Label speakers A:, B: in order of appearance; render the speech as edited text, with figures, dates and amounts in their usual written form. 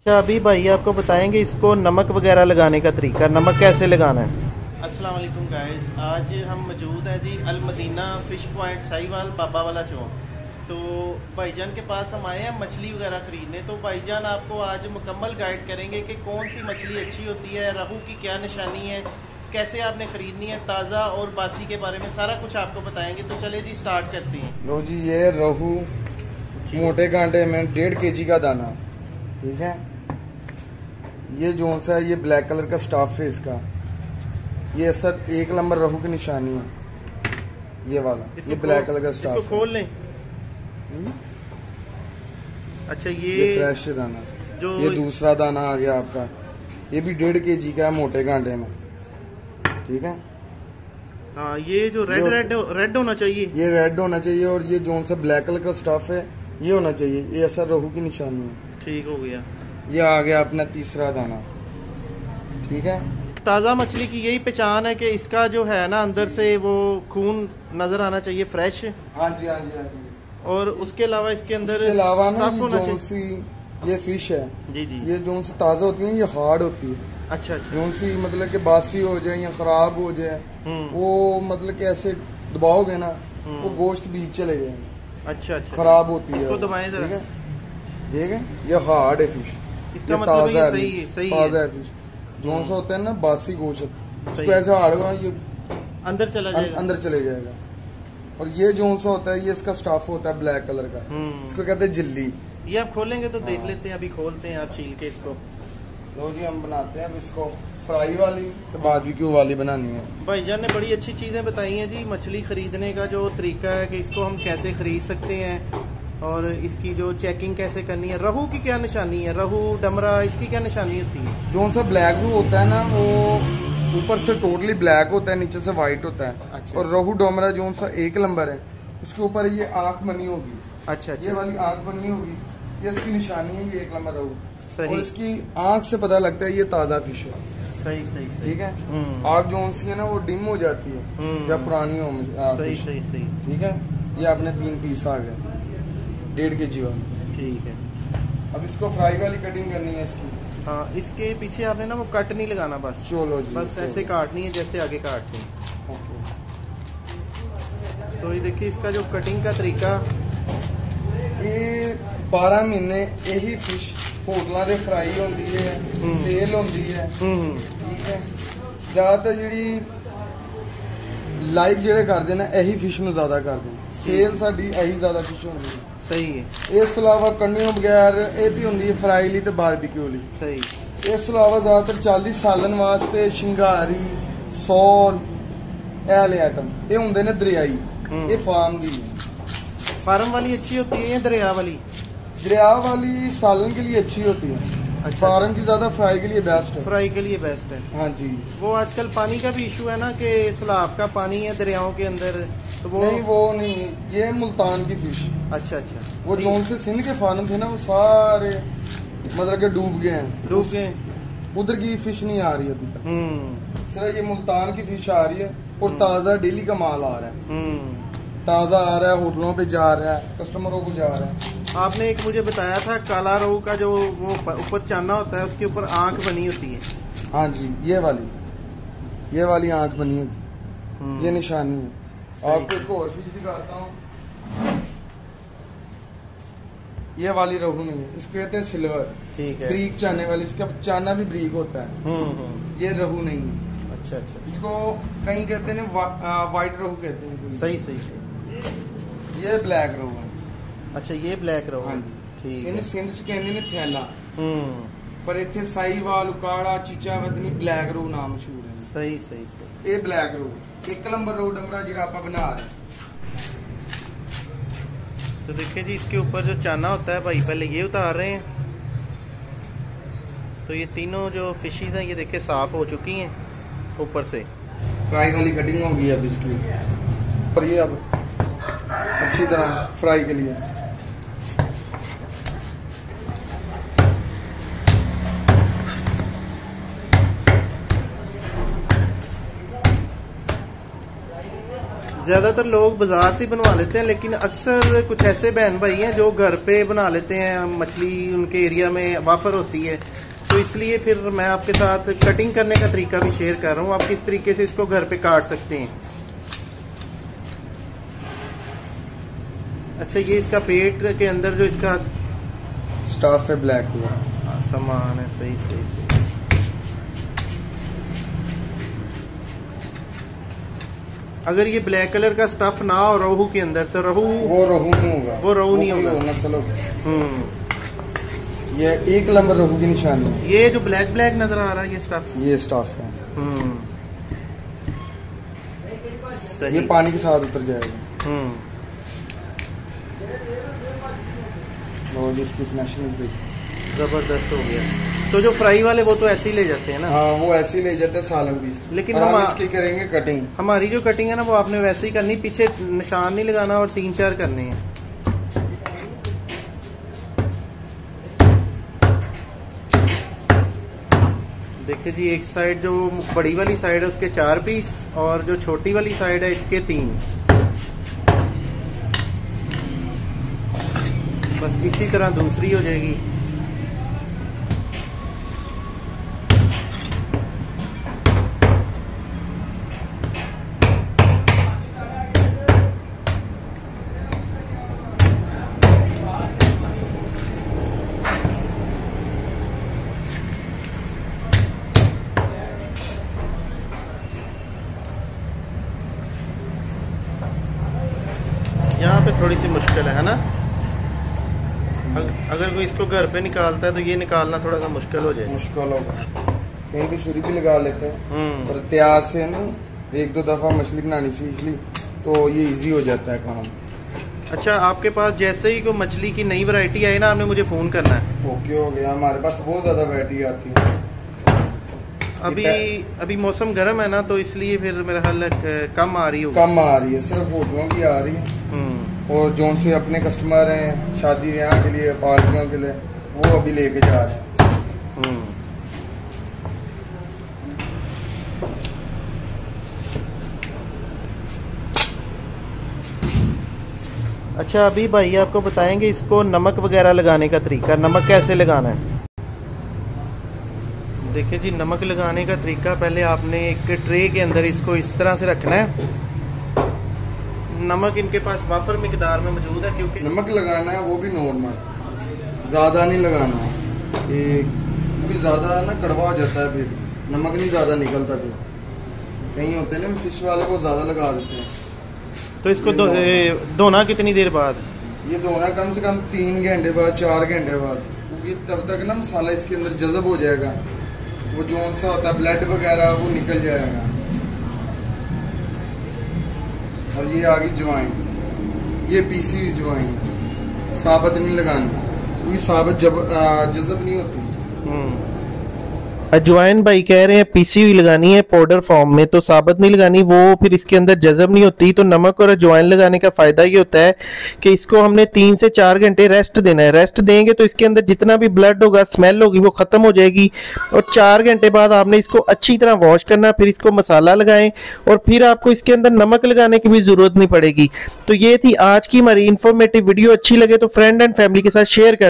A: अच्छा, अभी भाई आपको बताएंगे इसको नमक वगैरह लगाने का तरीका, नमक कैसे लगाना है। अस्सलाम वालेकुम गाइस, आज हम मौजूद हैं जी अल मदीना फ़िश पॉइंट साहिवाल बाबा वाला चौक। तो भाईजान के पास हम आए हैं मछली वगैरह ख़रीदने। तो भाईजान आपको आज मुकम्मल गाइड करेंगे कि कौन सी मछली अच्छी होती है, रहू की क्या निशानी है, कैसे आपने ख़रीदनी है, ताज़ा और बासी के बारे में सारा कुछ आपको बताएंगे। तो चले जी स्टार्ट करते हैं।
B: लो जी, ये रहू मोटे कांटे में 1.5 kg का दाना, ठीक है। ये जोन सा है, ये ब्लैक कलर का स्टाफ है इसका। ये सर 1 नंबर रहू की निशानी है, ये वाला, ये ब्लैक कलर का स्टाफ।
A: इसको खोल लें। अच्छा, ये
B: फ्रेश दाना
A: जो
B: ये दूसरा दाना आ गया आपका, ये भी 1.5 kg का है मोटे कांटे में, ठीक है।
A: हाँ, ये जो रेड होना चाहिए,
B: ये रेड होना चाहिए। और ये जोन सा ब्लैक कलर का स्टाफ है, ये होना चाहिए। ये ऐसा रहू की निशानी है।
A: ठीक हो गया।
B: ये आ गया अपना तीसरा दाना, ठीक है।
A: ताज़ा मछली की यही पहचान है कि इसका जो है ना अंदर से वो खून नजर आना चाहिए, फ्रेश।
B: हाँ जी, हाँ जी, हाँ जी।
A: और उसके अलावा इसके अंदर
B: अलावा ना
A: स्टफ होना
B: जोन सी ये फिश है,
A: जी जी,
B: ये जोन सी ताज़ा होती है, ये हार्ड होती है।
A: अच्छा अच्छा,
B: जोन सी मतलब कि बासी हो जाए या खराब हो जाए, वो मतलब कि ऐसे दबाओगे ना, वो गोश्त बीच चले जाएंगे,
A: अच्छा अच्छा,
B: खराब होती है।
A: इसको दबाएं जरा,
B: ठीक है, ठीक है। ये हार्ड है फिश,
A: इसका मतलब ये सही है, सही
B: ताज़ा
A: है।
B: है फिश। जोन सा होता है ना बासी गोश्त, उसको ऐसे हार्ड होगा, ये
A: अंदर चला जाएगा,
B: अंदर चले जाएगा। और ये जोन सा होता है, ये इसका स्टाफ होता है ब्लैक कलर का, इसको कहते हैं जिल्ली।
A: ये आप खोलेंगे तो देख लेते हैं, अभी खोलते हैं आप छील के इसको।
B: लो जी, हम बनाते हैं अब इसको फ्राई वाली तो बारबेक्यू वाली बनानी है।
A: भाईजान ने बड़ी अच्छी चीज़ें बताई हैं जी, मछली खरीदने का जो तरीका है कि इसको हम कैसे खरीद सकते हैं और इसकी जो चेकिंग कैसे करनी है। रहू की क्या निशानी है, रहू डमरा, इसकी क्या निशानी होती है।
B: जो सा ब्लैक रहू होता है ना, वो ऊपर से टोटली ब्लैक होता है, नीचे से व्हाइट होता है।
A: अच्छा।
B: और रहू डोमरा जो सा 1 नंबर है, उसके ऊपर ये आंख बनी होगी।
A: अच्छा अच्छा,
B: ये वाली आंख बनी होगी, ये इसकी निशानी है, ये 1 नंबर रहू।
A: सही।
B: और इसकी आंख से पता लगता है ये ताज़ा फिश है।
A: सही सही सही,
B: ठीक है। आंख जो सी है ना, वो डिम हो जाती है जब पुरानी हो
A: सही
B: फिश।
A: सही सही,
B: ठीक है। ये अपने 3 पीस आ गए 1.5 kg वाले।
A: ठीक है।
B: अब इसको फ्राई वाली कटिंग करनी है इसकी।
A: हाँ, इसके पीछे आपने ना वो कट नहीं लगाना, बस
B: चलो जी,
A: बस ऐसे काटनी है जैसे आगे काटते हैं।
B: ओके।
A: तो ये देखिए इसका जो कटिंग का तरीका,
B: ये 12 महीने यही फिश होटलों से फ्राई होती है, सेल होती है। ठीक है। ज़्यादातर जी लाइक जेडे करते हैं यही फिश ਨੂੰ ज़्यादा करते हैं, सेल साड़ी यही ज़्यादा फिश होती है।
A: सही है।
B: इस अलावा कन्नियों बगैर ये होंगी है फ्राई ली तो बारबेक्यू ली।
A: सही।
B: इस अलावा ज़्यादातर 40 सालन वास्ते शिंगारी, सौल ऐले आइटम ये होंगे ने दरियाई, ये फार्म दी है।
A: फार्म वाली अच्छी होती है या दरिया वाली।
B: दरिया वाली सालन के लिए अच्छी होती है।
A: अच्छा,
B: फार्म की ज्यादा फ्राई के लिए बेस्ट है।
A: फ्राई के लिए बेस्ट है।
B: हाँ जी।
A: वो आजकल पानी का भी इशू है ना कि सैलाब का पानी है दरियाओं के अंदर, तो
B: वो नहीं, ये मुल्तान की फिश।
A: अच्छा अच्छा,
B: वो जोन से सिंध के फार्म थे ना, वो सारे मतलब के डूब गए हैं,
A: डूब गए।
B: उधर की फिश नहीं आ रही अभी तक। सिर्फ ये मुल्तान की फिश आ रही है और ताज़ा डेली का माल आ रहा है। ताज़ा आ रहा है, होटलों पे जा रहा है, कस्टमरों को जा रहा है।
A: आपने एक मुझे बताया था काला रोहू का जो वो ऊपर चाना होता है, उसके ऊपर आंख बनी होती है।
B: हाँ जी, ये वाली आंख बनी होती है, ये निशानी है। आपको एक और फिश दिखाता हूँ, ये वाली रोहू नहीं है, इसको कहते हैं सिल्वर। ठीक है। ब्रीक चाने वाली, इसका चाना भी ब्रीक होता है। ये रोहू नहीं है।
A: अच्छा अच्छा,
B: इसको कहीं कहते हैं व्हाइट रोहू कहते हैं।
A: सही सही सही।
B: ये ब्लैक रोहू है।
A: अच्छा, ये ब्लैक रोहू।
B: हाँ जी,
A: ठीक
B: है। सिंध से कहते हैं थैला, पर इतने साईवाल, उकाड़ा, चीचा वदनी ब्लैक रोहू नाम मशहूर है।
A: सही सही सही।
B: ये ब्लैक रोहू 1 नंबर रोहू डमरा जो आप बना रहे हैं।
A: तो देखिए जी, इसके ऊपर जो चाना होता है भाई पहले ये उतार रहे हैं। तो ये तीनों जो फिशेस हैं ये देखिए साफ हो चुकी हैं ऊपर से।
B: फ्राई वाली कटिंग होगी अब इसकी, और ये अब अच्छी तरह फ्राई के लिए।
A: ज़्यादातर लोग बाज़ार से बनवा लेते हैं, लेकिन अक्सर कुछ ऐसे बहन भाई हैं जो घर पे बना लेते हैं। मछली उनके एरिया में वाफर होती है, तो इसलिए फिर मैं आपके साथ कटिंग करने का तरीका भी शेयर कर रहा हूँ। आप किस तरीके से इसको घर पे काट सकते हैं। अच्छा, ये इसका पेट के अंदर जो इसका
B: स्टफ है ब्लैक कलर
A: सामान है, सही सही सही। अगर ये ब्लैक कलर का स्टफ ना हो रोहू के अंदर तो रोहू
B: नहीं होगा,
A: वो रोहू नहीं होगा।
B: ये एक नंबर रोहू की निशानी है।
A: ये जो ब्लैक ब्लैक नजर आ रहा है ये स्टफ
B: है।
A: सही।
B: ये पानी के साथ उतर जाएगा। और जिसकी फिनिशिंग देखिए
A: जबरदस्त हो गया। तो जो फ्राई वाले वो तो ऐसे ही ले जाते हैं ना?
B: हाँ, वो ऐसे ही ले जाते हैं सालन पीस।
A: लेकिन
B: हम इसकी करेंगे कटिंग।
A: हमारी जो कटिंग है ना वो आपने वैसे ही करनी, पीछे निशान नहीं लगाना और 3-4 करने हैं। देखिए जी, एक साइड जो बड़ी वाली साइड है उसके 4 पीस और जो छोटी वाली साइड है इसके 3। बस इसी तरह दूसरी हो जाएगी। यहाँ पे थोड़ी सी मुश्किल है ना? अगर कोई इसको घर पे निकालता है तो ये निकालना थोड़ा सा मुश्किल हो जाए।
B: मुश्किल होगा। कहीं भी छुरी भी लगा लेते हैं और इतिहास से ना 1-2 दफा मछली बनानी सीख ली तो ये इजी हो जाता है काम।
A: अच्छा, आपके पास जैसे ही कोई मछली की नई वैरायटी आई ना, आपने मुझे फोन करना है।
B: ओके हो गया। हमारे पास बहुत ज्यादा वैरायटी आती है।
A: अभी मौसम गर्म है ना, तो इसलिए फिर मेरा ख्याल कम आ रही
B: है। सिर्फ होटलों की आ रही है और जो से अपने कस्टमर हैं शादी ब्याह के लिए, पार्टियों के लिए, वो अभी लेके जा रहे हैं।
A: अच्छा, अभी भाई आपको बताएंगे इसको नमक वगैरह लगाने का तरीका। नमक कैसे लगाना है? देखिए जी, नमक लगाने का तरीका, पहले आपने एक ट्रे के अंदर इसको इस तरह से रखना है। नमक इनके पास वाफर मिकदार में मौजूद है, क्योंकि
B: नमक लगाना है वो भी नॉर्मल, ज़्यादा नहीं लगाना है क्योंकि ज़्यादा ना कड़वा हो जाता है, फिर नमक नहीं ज़्यादा निकलता। फिर कहीं होते हैं ना फिश वाले, वो ज़्यादा लगा देते हैं। तो
A: इसको धोना कितनी देर बाद?
B: ये धोना कम से कम 3 घंटे बाद, 4 घंटे बाद, क्योंकि तब तक ना मसाला इसके अंदर जज़ब हो जाएगा। वो जो सा होता है ब्लड वगैरह वो निकल जाएगा। और ये आगे ज्वाइन, ये पीसी हुई ज्वाइन, साबुत नहीं लगानी क्योंकि साबुत जज़ब नहीं होती।
A: अजवाइन भाई कह रहे हैं पीसी हुई लगानी है पाउडर फॉर्म में, तो साबुत नहीं लगानी, वो फिर इसके अंदर जज़ब नहीं होती। तो नमक और अजवाइन लगाने का फ़ायदा ये होता है कि इसको हमने 3 से 4 घंटे रेस्ट देना है। रेस्ट देंगे तो इसके अंदर जितना भी ब्लड होगा, स्मेल होगी, वो ख़त्म हो जाएगी। और 4 घंटे बाद आपने इसको अच्छी तरह वॉश करना, फिर इसको मसाला लगाएं और फिर आपको इसके अंदर नमक लगाने की भी ज़रूरत नहीं पड़ेगी। तो ये थी आज की हमारी इन्फॉर्मेटिव वीडियो। अच्छी लगे तो फ्रेंड एंड फैमिली के साथ शेयर कर